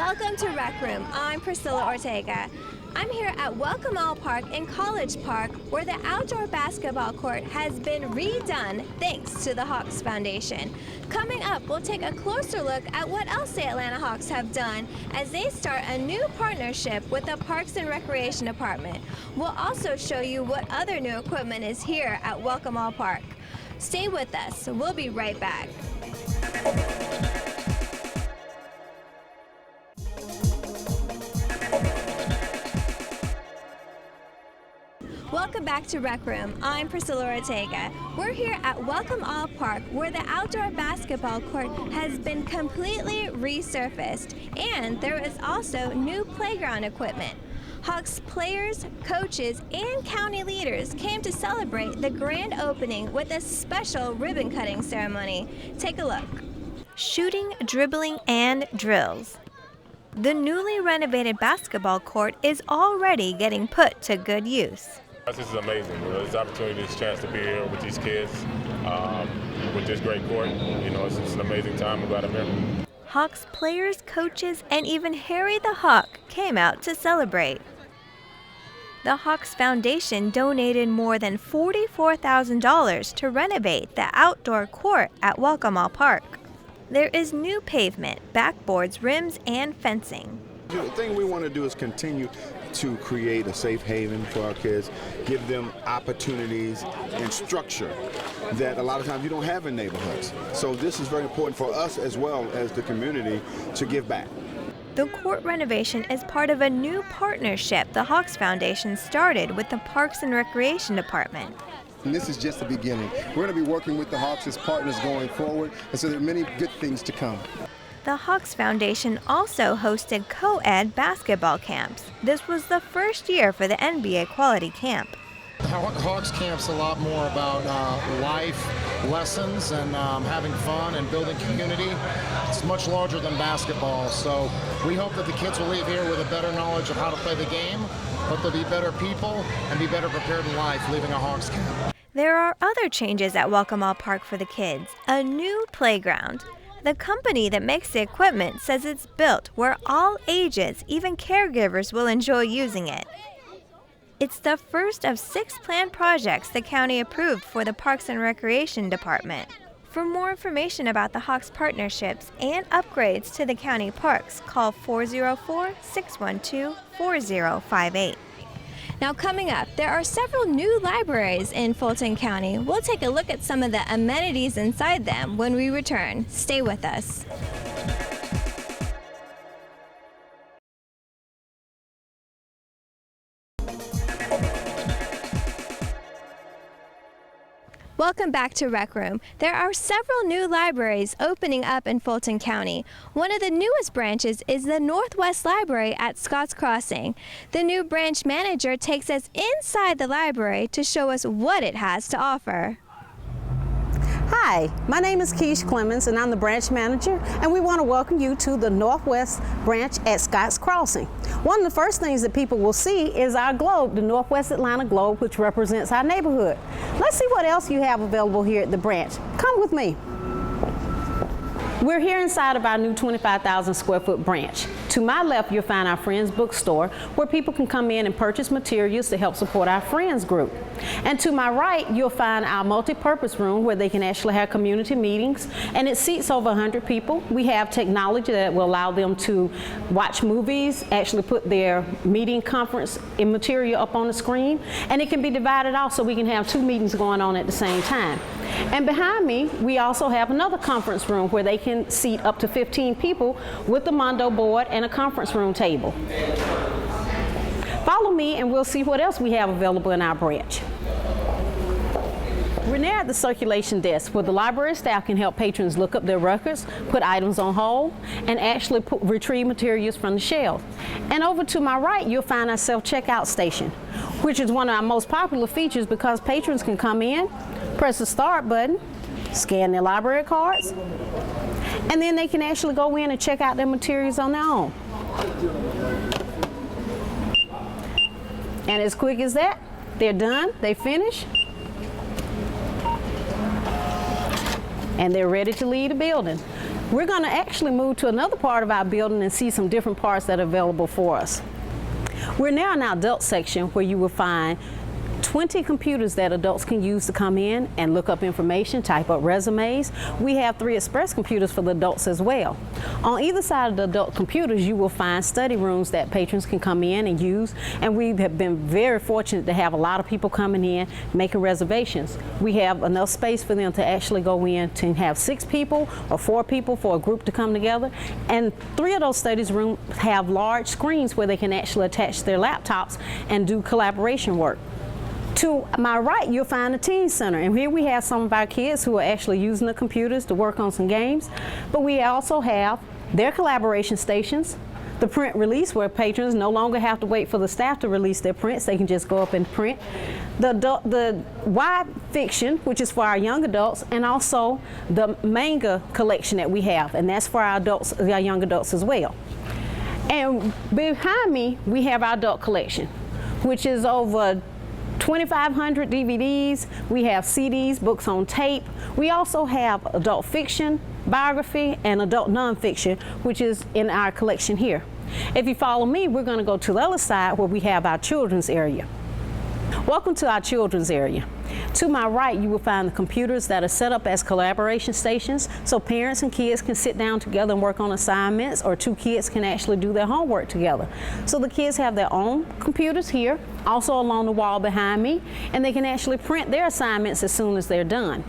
Welcome to Rec Room. I'm Priscilla Ortega. I'm here at Welcome All Park in College Park, where the outdoor basketball court has been redone thanks to the Hawks Foundation. Coming up, we'll take a closer look at what else the Atlanta Hawks have done as they start a new partnership with the Parks and Recreation Department. We'll also show you what other new equipment is here at Welcome All Park. Stay with us. We'll be right back. Welcome back to Rec Room. I'm Priscilla Ortega. We're here at Welcome All Park, where the outdoor basketball court has been completely resurfaced, and there is also new playground equipment. Hawks players, coaches, and county leaders came to celebrate the grand opening with a special ribbon-cutting ceremony. Take a look. Shooting, dribbling, and drills. The newly renovated basketball court is already getting put to good use. This is amazing. This opportunity, this chance to be here with these kids, with this great court. It's an amazing time. I'm glad I'm here. Hawks players, coaches, and even Harry the Hawk came out to celebrate. The Hawks Foundation donated more than $44,000 to renovate the outdoor court at Welcome All Park. There is new pavement, backboards, rims, and fencing. The thing we want to do is continue to create a safe haven for our kids, give them opportunities and structure that a lot of times you don't have in neighborhoods. So this is very important for us as well as the community to give back. The court renovation is part of a new partnership the Hawks Foundation started with the Parks and Recreation Department. And this is just the beginning. We're going to be working with the Hawks as partners going forward, and so there are many good things to come. The Hawks Foundation also hosted co-ed basketball camps. This was the first year for the NBA Quality Camp. Hawks Camp's a lot more about life lessons and having fun and building community. It's much larger than basketball, so we hope that the kids will leave here with a better knowledge of how to play the game, but they'll be better people and be better prepared in life leaving a Hawks camp. There are other changes at Welcome All Park for the kids. A new playground. The company that makes the equipment says it's built where all ages, even caregivers, will enjoy using it. It's the first of 6 planned projects the county approved for the Parks and Recreation Department. For more information about the Hawks partnerships and upgrades to the county parks, call 404-612-4058. Now coming up, there are several new libraries in Fulton County. We'll take a look at some of the amenities inside them when we return. Stay with us. Welcome back to Rec Room. There are several new libraries opening up in Fulton County. One of the newest branches is the Northwest Library at Scotts Crossing. The new branch manager takes us inside the library to show us what it has to offer. Hi, my name is Keish Clemens and I'm the branch manager, and we want to welcome you to the Northwest branch at Scotts Crossing. One of the first things that people will see is our globe, the Northwest Atlanta globe, which represents our neighborhood. Let's see what else you have available here at the branch. Come with me. We're here inside of our new 25,000 square foot branch. To my left, you'll find our Friends bookstore, where people can come in and purchase materials to help support our Friends group. And to my right, you'll find our multi-purpose room where they can actually have community meetings, and it seats over 100 people. We have technology that will allow them to watch movies, actually put their meeting conference and material up on the screen, and it can be divided off so we can have 2 meetings going on at the same time. And behind me, we also have another conference room where they can seat up to 15 people with the Mondo board and a conference room table. Follow me and we'll see what else we have available in our branch. We're now at the circulation desk, where the library staff can help patrons look up their records, put items on hold, and actually retrieve materials from the shelves. And over to my right, you'll find our self-checkout station, which is one of our most popular features because patrons can come in, press the start button, scan their library cards, and then they can actually go in and check out their materials on their own. And as quick as that, they're done, they finish, and they're ready to leave the building. We're going to actually move to another part of our building and see some different parts that are available for us. We're now in our adult section where you will find 20 computers that adults can use to come in and look up information, type up resumes. We have 3 express computers for the adults as well. On either side of the adult computers, you will find study rooms that patrons can come in and use, and we have been very fortunate to have a lot of people coming in making reservations. We have enough space for them to actually go in to have 6 people or 4 people for a group to come together, and 3 of those studies rooms have large screens where they can actually attach their laptops and do collaboration work. To my right, you'll find the Teen Center, and here we have some of our kids who are actually using the computers to work on some games, but we also have their collaboration stations, the print release where patrons no longer have to wait for the staff to release their prints, they can just go up and print, the wide fiction, which is for our young adults, and also the manga collection that we have, and that's for our adults, our young adults as well. And behind me, we have our adult collection, which is over 2,500 DVDs, we have CDs, books on tape. We also have adult fiction, biography, and adult nonfiction, which is in our collection here. If you follow me, we're going to go to the other side where we have our children's area. Welcome to our children's area. To my right, you will find the computers that are set up as collaboration stations, so parents and kids can sit down together and work on assignments, or 2 kids can actually do their homework together. So the kids have their own computers here, also along the wall behind me, and they can actually print their assignments as soon as they're done.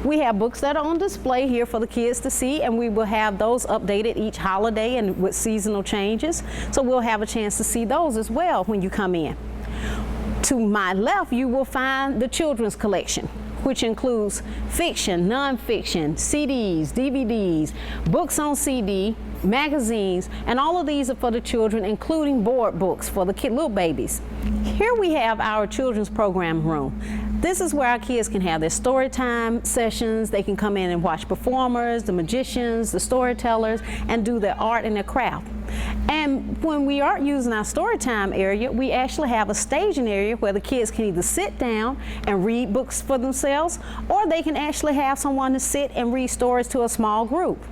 We have books that are on display here for the kids to see, and we will have those updated each holiday and with seasonal changes, so we'll have a chance to see those as well when you come in. To my left, you will find the children's collection, which includes fiction, nonfiction, CDs, DVDs, books on CD, magazines, and all of these are for the children, including board books for the little babies. Here we have our children's program room. This is where our kids can have their story time sessions. They can come in and watch performers, the magicians, the storytellers, and do their art and their craft. And when we aren't using our story time area, we actually have a staging area where the kids can either sit down and read books for themselves, or they can actually have someone to sit and read stories to a small group.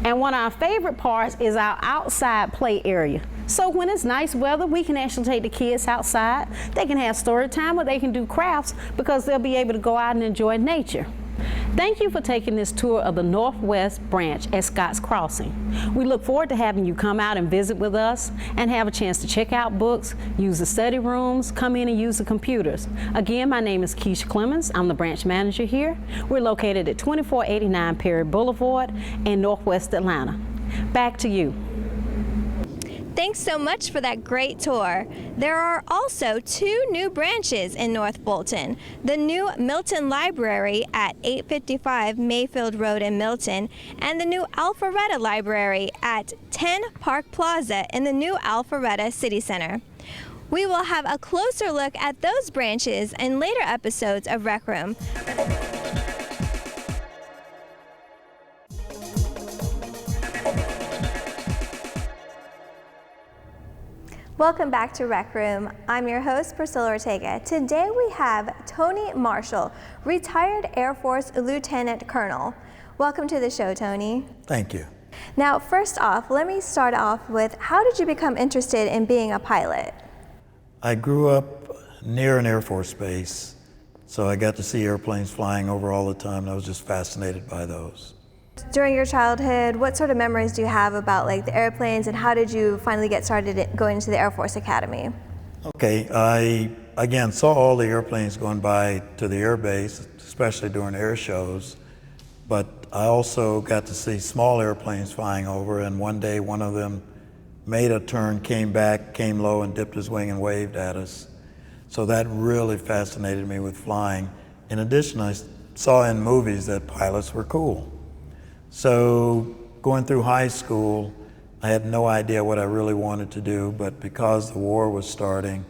And one of our favorite parts is our outside play area. So when it's nice weather, we can actually take the kids outside. They can have story time, or they can do crafts, because they'll be able to go out and enjoy nature. Thank you for taking this tour of the Northwest branch at Scotts Crossing. We look forward to having you come out and visit with us and have a chance to check out books, use the study rooms, come in and use the computers. Again, my name is Keisha Clemens. I'm the branch manager here. We're located at 2489 Perry Boulevard in Northwest Atlanta. Back to you. Thanks so much for that great tour. There are also 2 new branches in North Bolton. The new Milton Library at 855 Mayfield Road in Milton, and the new Alpharetta Library at 10 Park Plaza in the new Alpharetta City Center. We will have a closer look at those branches in later episodes of Rec Room. Welcome back to Rec Room. I'm your host, Priscilla Ortega. Today we have Tony Marshall, retired Air Force Lieutenant Colonel. Welcome to the show, Tony. Thank you. Now, first off, let me start off with, how did you become interested in being a pilot? I grew up near an Air Force base, so I got to see airplanes flying over all the time, and I was just fascinated by those. During your childhood, what sort of memories do you have about like the airplanes, and how did you finally get started going into the Air Force Academy? Okay, I again saw all the airplanes going by to the air base, especially during air shows, but I also got to see small airplanes flying over, and one day one of them made a turn, came back, came low and dipped his wing and waved at us. So that really fascinated me with flying. In addition, I saw in movies that pilots were cool. So going through high school, I had no idea what I really wanted to do, but because the war was starting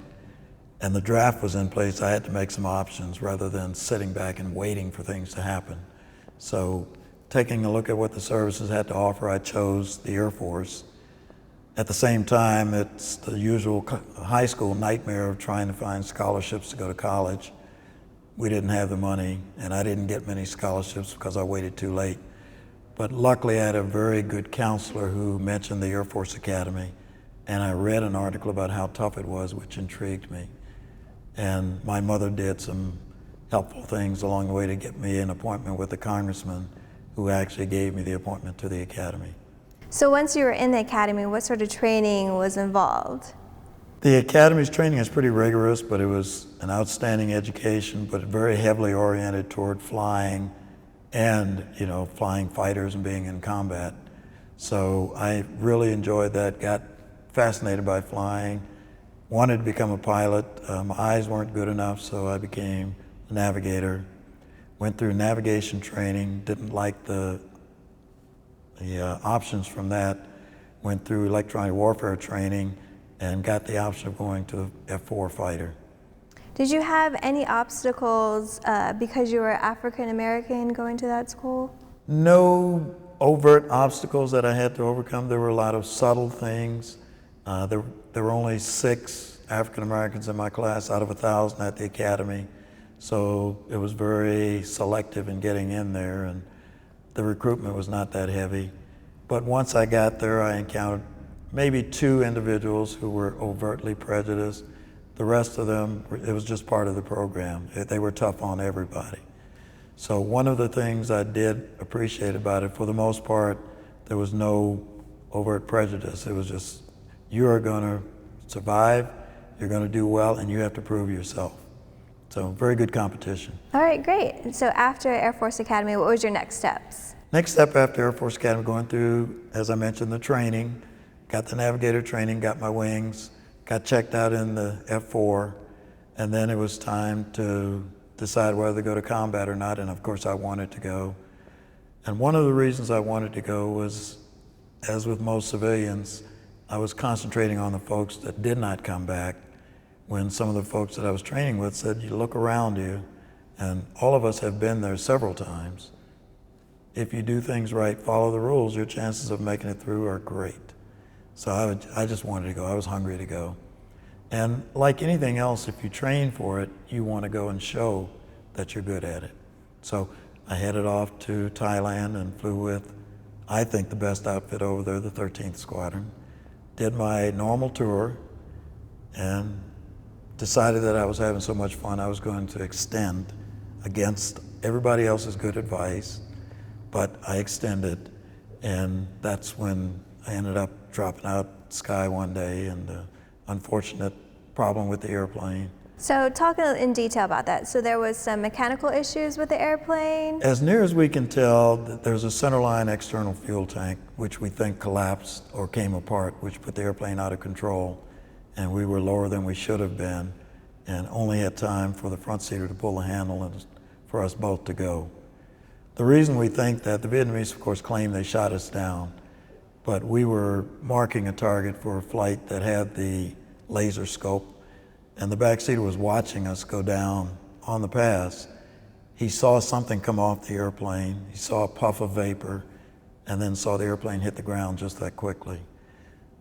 and the draft was in place, I had to make some options rather than sitting back and waiting for things to happen. So taking a look at what the services had to offer, I chose the Air Force. At the same time, it's the usual high school nightmare of trying to find scholarships to go to college. We didn't have the money, and I didn't get many scholarships because I waited too late. But luckily I had a very good counselor who mentioned the Air Force Academy, and I read an article about how tough it was, which intrigued me. And my mother did some helpful things along the way to get me an appointment with a congressman who actually gave me the appointment to the academy. So once you were in the academy, what sort of training was involved? The academy's training is pretty rigorous, but it was an outstanding education, but very heavily oriented toward flying and, flying fighters and being in combat. So I really enjoyed that, got fascinated by flying, wanted to become a pilot. My eyes weren't good enough, so I became a navigator. Went through navigation training, didn't like the options from that. Went through electronic warfare training and got the option of going to the F-4 fighter. Did you have any obstacles because you were African American going to that school? No overt obstacles that I had to overcome. There were a lot of subtle things. There were only 6 African Americans in my class out of 1,000 at the academy. So it was very selective in getting in there, and the recruitment was not that heavy. But once I got there, I encountered maybe 2 individuals who were overtly prejudiced. The rest of them, it was just part of the program. They were tough on everybody. So one of the things I did appreciate about it, for the most part, there was no overt prejudice. It was just, you are going to survive, you're going to do well, and you have to prove yourself. So very good competition. All right, great. So after Air Force Academy, what was your next steps? Next step after Air Force Academy, going through, as I mentioned, the training, got the navigator training, got my wings, got checked out in the F-4, and then it was time to decide whether to go to combat or not, and of course I wanted to go. And one of the reasons I wanted to go was, as with most civilians, I was concentrating on the folks that did not come back, when some of the folks that I was training with said, you look around you, and all of us have been there several times. If you do things right, follow the rules, your chances of making it through are great. So I just wanted to go. I was hungry to go. And like anything else, if you train for it, you want to go and show that you're good at it. So I headed off to Thailand and flew with, I think, the best outfit over there, the 13th Squadron. Did my normal tour and decided that I was having so much fun I was going to extend against everybody else's good advice, but I extended, and that's when I ended up dropping out sky one day, and the unfortunate problem with the airplane. So talk in detail about that. So there was some mechanical issues with the airplane? As near as we can tell, there's a centerline external fuel tank, which we think collapsed or came apart, which put the airplane out of control. And we were lower than we should have been, and only had time for the front seater to pull the handle and for us both to go. The reason we think that, the Vietnamese of course claim they shot us down, but we were marking a target for a flight that had the laser scope, and the backseater was watching us go down on the pass. He saw something come off the airplane, he saw a puff of vapor, and then saw the airplane hit the ground just that quickly.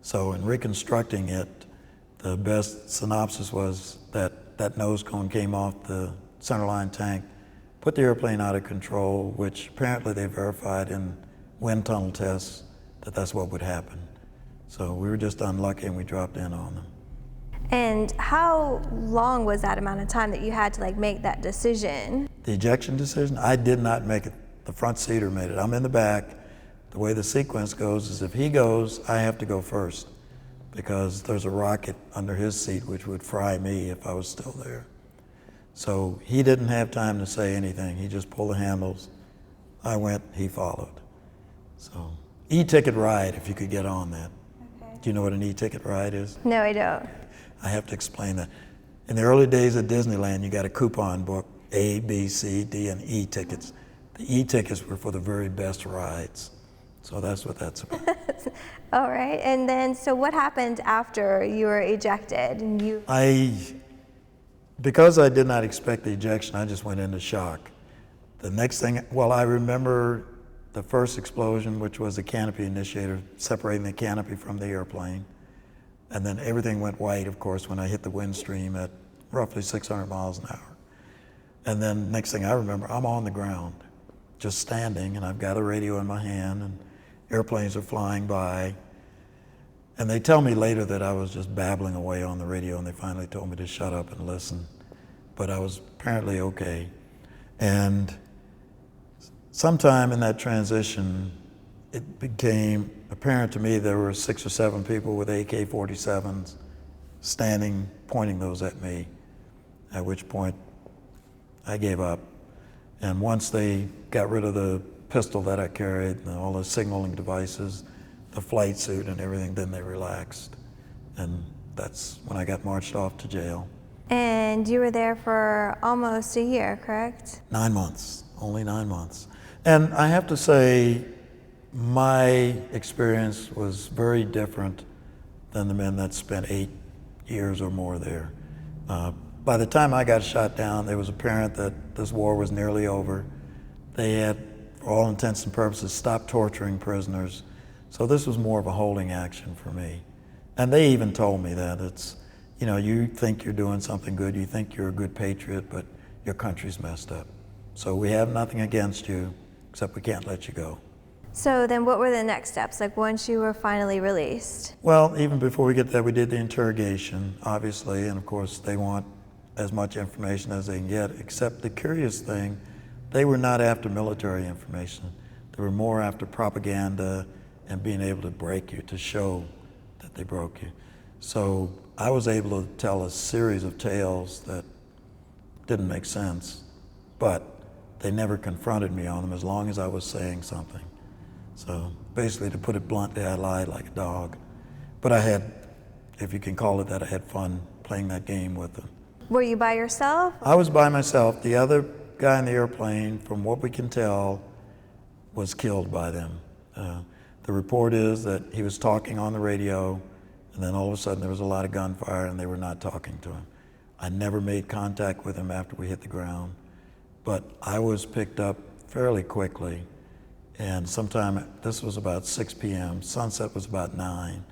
So in reconstructing it, the best synopsis was that that nose cone came off the centerline tank, put the airplane out of control, which apparently they verified in wind tunnel tests that that's what would happen. So we were just unlucky and we dropped in on them. And how long was that amount of time that you had to make that decision? The ejection decision, I did not make it. The front seater made it. I'm in the back. The way the sequence goes is if he goes, I have to go first, because there's a rocket under his seat which would fry me if I was still there. So he didn't have time to say anything. He just pulled the handles. I went, he followed. So e-ticket ride, if you could get on that. Okay. Do you know what an e-ticket ride is? No, I don't. I have to explain that. In the early days of Disneyland, you got a coupon book, A, B, C, D, and E tickets. The E tickets were for the very best rides. So that's what that's about. All right, and then, so what happened after you were ejected? And because I did not expect the ejection, I just went into shock. The next thing, I remember the first explosion, which was the canopy initiator, separating the canopy from the airplane. And then everything went white, of course, when I hit the wind stream at roughly 600 miles an hour. And then next thing I remember, I'm on the ground, just standing, and I've got a radio in my hand, and airplanes are flying by. And they tell me later that I was just babbling away on the radio, and they finally told me to shut up and listen. But I was apparently okay. And sometime in that transition, it became apparent to me there were 6 or 7 people with AK-47s standing, pointing those at me, at which point I gave up. And once they got rid of the pistol that I carried and all the signaling devices, the flight suit and everything, then they relaxed. And that's when I got marched off to jail. And you were there for almost a year, correct? 9 months, only 9 months. And I have to say, my experience was very different than the men that spent 8 years or more there. By the time I got shot down, it was apparent that this war was nearly over. They had, for all intents and purposes, stopped torturing prisoners. So this was more of a holding action for me. And they even told me that it's, you know, you think you're doing something good, you think you're a good patriot, but your country's messed up. So we have nothing against you, except we can't let you go. So then what were the next steps, like once you were finally released? Well, even before we get there, we did the interrogation, obviously, and of course they want as much information as they can get, except the curious thing, they were not after military information. They were more after propaganda and being able to break you, to show that they broke you. So I was able to tell a series of tales that didn't make sense, but they never confronted me on them as long as I was saying something. So basically, to put it bluntly, I lied like a dog. But I had, if you can call it that, I had fun playing that game with them. Were you by yourself? I was by myself. The other guy in the airplane, from what we can tell, was killed by them. The report is that he was talking on the radio, and then all of a sudden there was a lot of gunfire and they were not talking to him. I never made contact with him after we hit the ground, but I was picked up fairly quickly. And sometime, this was about 6 p.m., sunset was about 9.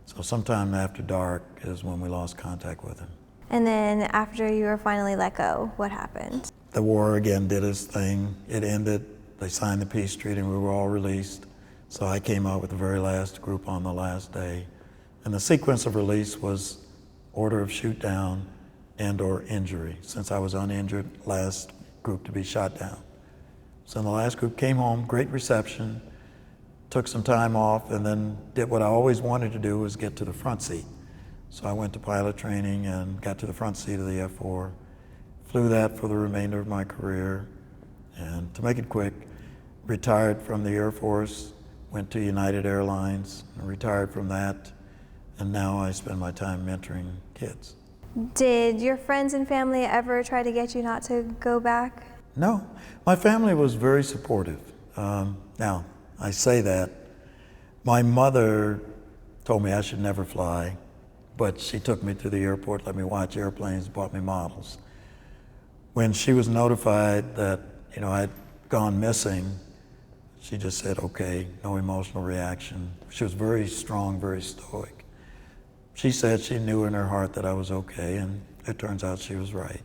So sometime after dark is when we lost contact with him. And then after you were finally let go, what happened? The war again did its thing. It ended, they signed the peace treaty and we were all released. So I came out with the very last group on the last day. And the sequence of release was order of shoot down and or injury. Since I was uninjured, last group to be shot down. So the last group came home, great reception, took some time off, and then did what I always wanted to do, was get to the front seat. So I went to pilot training and got to the front seat of the F-4, flew that for the remainder of my career, and to make it quick, retired from the Air Force, went to United Airlines, and retired from that, and now I spend my time mentoring kids. Did your friends and family ever try to get you not to go back? No, my family was very supportive. Now, I say that. My mother told me I should never fly, but she took me to the airport, let me watch airplanes, bought me models. When she was notified that, you know, I'd gone missing, she just said, okay, no emotional reaction. She was very strong, very stoic. She said she knew in her heart that I was okay, and it turns out she was right.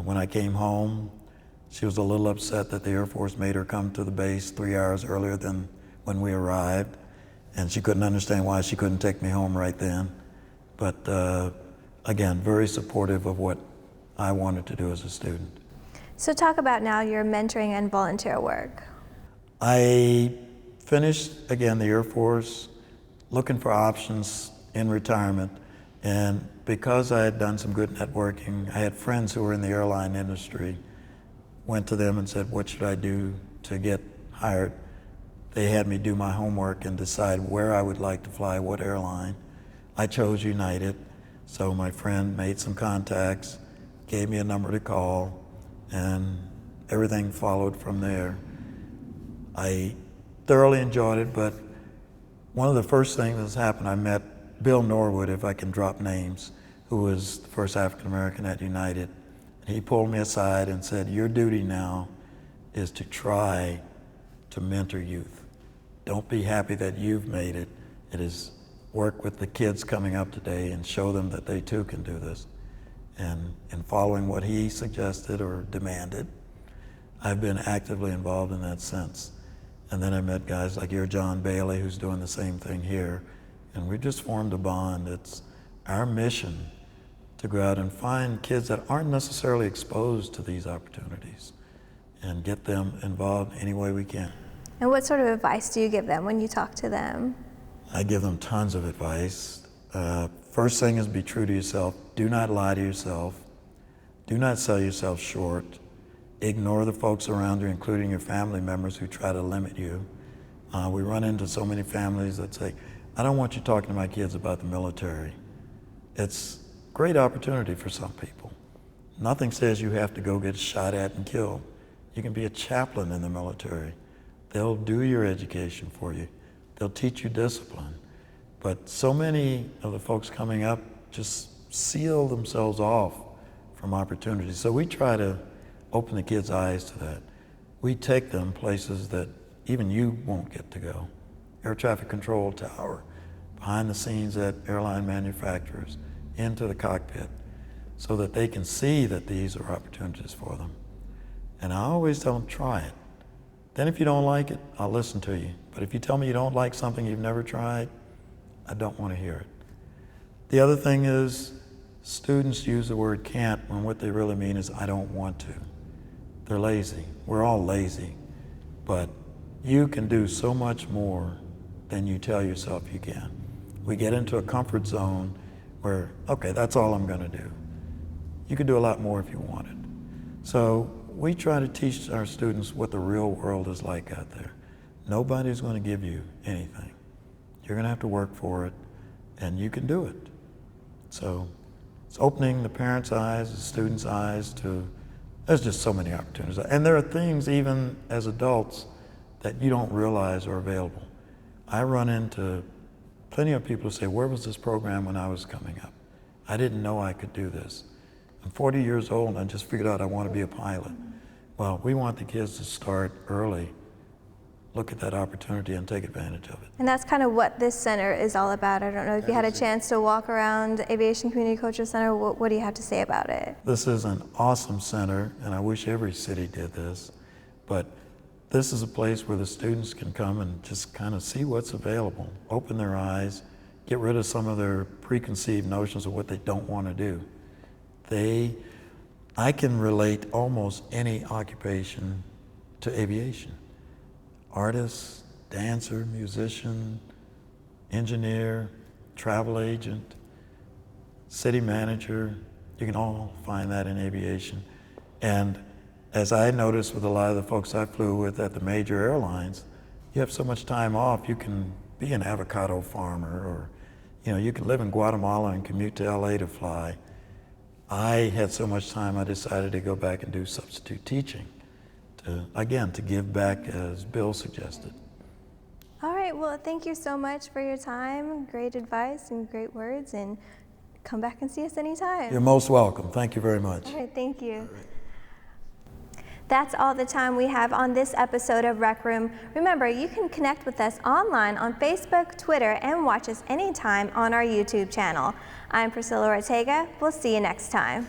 When I came home, she was a little upset that the Air Force made her come to the base 3 hours earlier than when we arrived, and she couldn't understand why she couldn't take me home right then. But again, very supportive of what I wanted to do as a student. So talk about now your mentoring and volunteer work. I finished, again, the Air Force, looking for options in retirement, and because I had done some good networking, I had friends who were in the airline industry, went to them and said, what should I do to get hired? They had me do my homework and decide where I would like to fly, what airline. I chose United, so my friend made some contacts, gave me a number to call, and everything followed from there. I thoroughly enjoyed it, but one of the first things that's happened, I met Bill Norwood, if I can drop names, who was the first African American at United. He pulled me aside and said, your duty now is to try to mentor youth. Don't be happy that you've made it. It is work with the kids coming up today and show them that they too can do this. And in following what he suggested or demanded, I've been actively involved in that since. And then I met guys like your John Bailey, who's doing the same thing here. And we just formed a bond. It's our mission to go out and find kids that aren't necessarily exposed to these opportunities and get them involved any way we can. And what sort of advice do you give them when you talk to them? I give them tons of advice. First thing is be true to yourself. Do not lie to yourself. Do not sell yourself short. Ignore the folks around you, including your family members who try to limit you. We run into so many families that say, I don't want you talking to my kids about the military. It's a great opportunity for some people. Nothing says you have to go get shot at and killed. You can be a chaplain in the military. They'll do your education for you. They'll teach you discipline. But so many of the folks coming up just seal themselves off from opportunities. So we try to open the kids' eyes to that. We take them places that even you won't get to go. Air traffic control tower, behind the scenes at airline manufacturers, into the cockpit, so that they can see that these are opportunities for them. And I always tell them, try it. Then if you don't like it, I'll listen to you. But if you tell me you don't like something you've never tried, I don't want to hear it. The other thing is, students use the word can't when what they really mean is I don't want to. They're lazy. We're all lazy. But you can do so much more than you tell yourself you can. We get into a comfort zone where, okay, that's all I'm going to do. You could do a lot more if you wanted. So we try to teach our students what the real world is like out there. Nobody's going to give you anything. You're going to have to work for it, and you can do it. So it's opening the parents' eyes, the students' eyes to, there's just so many opportunities. And there are things, even as adults, that you don't realize are available. I run into plenty of people who say, where was this program when I was coming up? I didn't know I could do this. I'm 40 years old and I just figured out I want to be a pilot. Well, we want the kids to start early, look at that opportunity and take advantage of it. And that's kind of what this center is all about. I don't know if you had a chance to walk around the Aviation Community Culture Center. What do you have to say about it? This is an awesome center, and I wish every city did this. But this is a place where the students can come and just kind of see what's available, open their eyes, get rid of some of their preconceived notions of what they don't want to do. I can relate almost any occupation to aviation. Artist, dancer, musician, engineer, travel agent, city manager, you can all find that in aviation. And as I noticed with a lot of the folks I flew with at the major airlines, you have so much time off, you can be an avocado farmer, or you can live in Guatemala and commute to LA to fly. I had so much time I decided to go back and do substitute teaching. To give back as Bill suggested. All right, well, thank you so much for your time. Great advice and great words, and come back and see us anytime. You're most welcome. Thank you very much. All right, thank you. That's all the time we have on this episode of Rec Room. Remember, you can connect with us online on Facebook, Twitter, and watch us anytime on our YouTube channel. I'm Priscilla Ortega. We'll see you next time.